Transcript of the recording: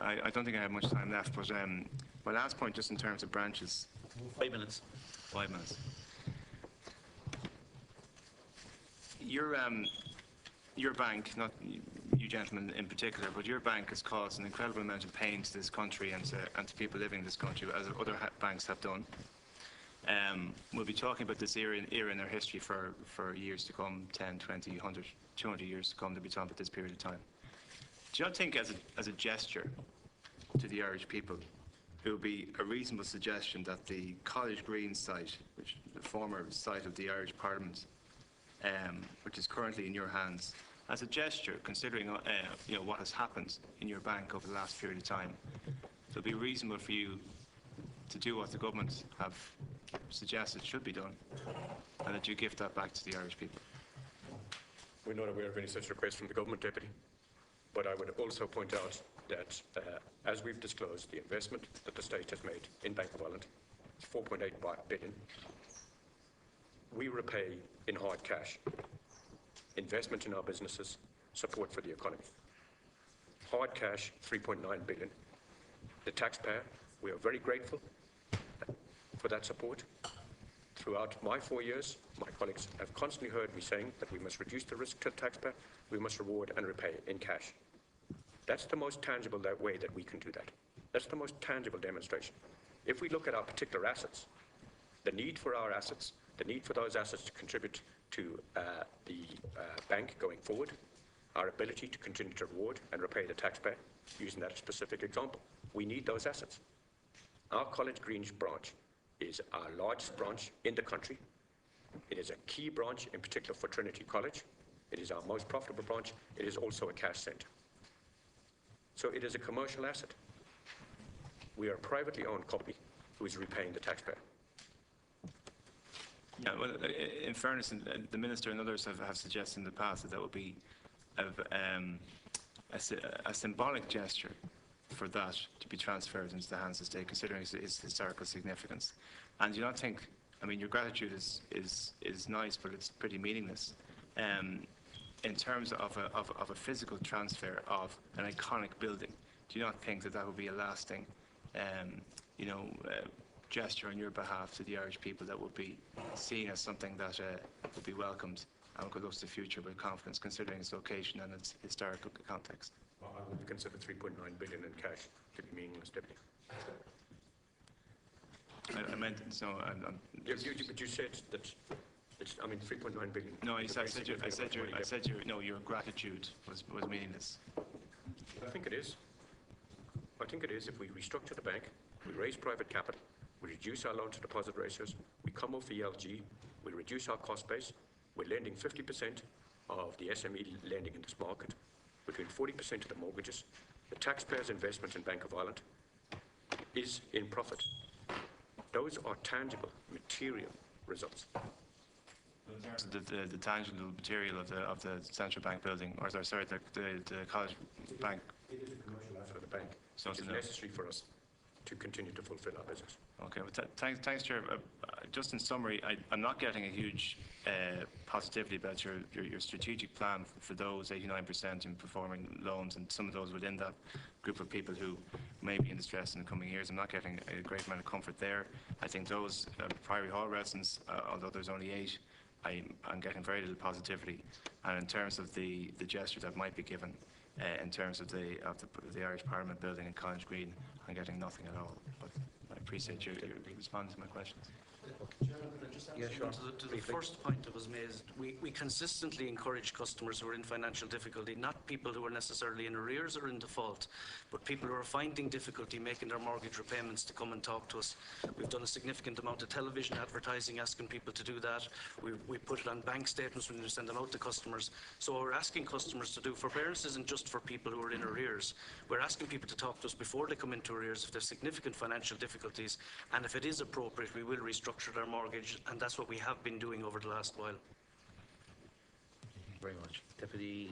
I don't think I have much time left, but my last point, just in terms of branches. 5 minutes. 5 minutes. Your bank, not you gentlemen in particular, but your bank has caused an incredible amount of pain to this country and to people living in this country, as other banks have done. We'll be talking about this era in our history for years to come, 10, 20, 100, 200 years to come. They'll be talking about this period of time. Do you not think, as a gesture to the Irish people, it would be a reasonable suggestion that the College Green site, which the former site of the Irish Parliament, which is currently in your hands, as a gesture, considering what has happened in your bank over the last period of time, it would be reasonable for you to do what the government have suggested should be done, and that you give that back to the Irish people? We're not aware of any such request from the government, Deputy. But I would also point out that, as we've disclosed, the investment that the state has made in Bank of Ireland is 4.8 billion. We repay in hard cash investment in our businesses, support for the economy. Hard cash, 3.9 billion. The taxpayer, we are very grateful for that support. Throughout my 4 years, my colleagues have constantly heard me saying that we must reduce the risk to the taxpayer, we must reward and repay in cash. That's the most tangible way that we can do that. That's the most tangible demonstration. If we look at our particular assets, the need for our assets, the need for those assets to contribute to the bank going forward, our ability to continue to reward and repay the taxpayer, using that specific example, we need those assets. Our College Green branch is our largest branch in the country. It is a key branch, in particular for Trinity College. It is our most profitable branch. It is also a cash centre. So it is a commercial asset. We are a privately owned company who is repaying the taxpayer. Yeah, well, in fairness, the Minister and others have suggested in the past that would be a symbolic gesture for that to be transferred into the hands of the state, considering its historical significance. And do you not think, I mean, your gratitude is nice, but it's pretty meaningless. In terms of a physical transfer of an iconic building, do you not think that would be a lasting, gesture on your behalf to the Irish people that would be seen as something that would be welcomed and could look to the future with confidence, considering its location and its historical context? Well, I would consider 3.9 billion in cash to be meaningless, Deputy. I meant so. But you said that. I mean, 3.9 billion. No, I said your gratitude was meaningless. I think it is. I think it is. If we restructure the bank, we raise private capital, we reduce our loan to deposit ratios, we come off the ELG, we reduce our cost base, we're lending 50% of the SME lending in this market, between 40% of the mortgages. The taxpayers' investment in Bank of Ireland is in profit. Those are tangible, material results. The tangible material of the central bank building, or sorry, the college bank. It is a commercial asset of the bank. So it's necessary for us to continue to fulfil our business. Okay, well, thanks, Chair. Just in summary, I'm not getting a huge positivity about your strategic plan for those 89% in performing loans, and some of those within that group of people who may be in distress in the coming years. I'm not getting a great amount of comfort there. I think those Priory Hall residents, although there's only 8, I'm getting very little positivity. And in terms of the gesture that might be given, in terms of the Irish Parliament building in College Green, I'm getting nothing at all. But I appreciate your responding to my questions. To the first point that was made, we consistently encourage customers who are in financial difficulty, not people who are necessarily in arrears or in default, but people who are finding difficulty making their mortgage repayments, to come and talk to us. We've done a significant amount of television advertising asking people to do that. We put it on bank statements when we send them out to customers. So what we're asking customers to do, forbearance isn't just for people who are in arrears. We're asking people to talk to us before they come into arrears if there's significant financial difficulties, and if it is appropriate, we will restructure their mortgage, and that's what we have been doing over the last while. Very much. Deputy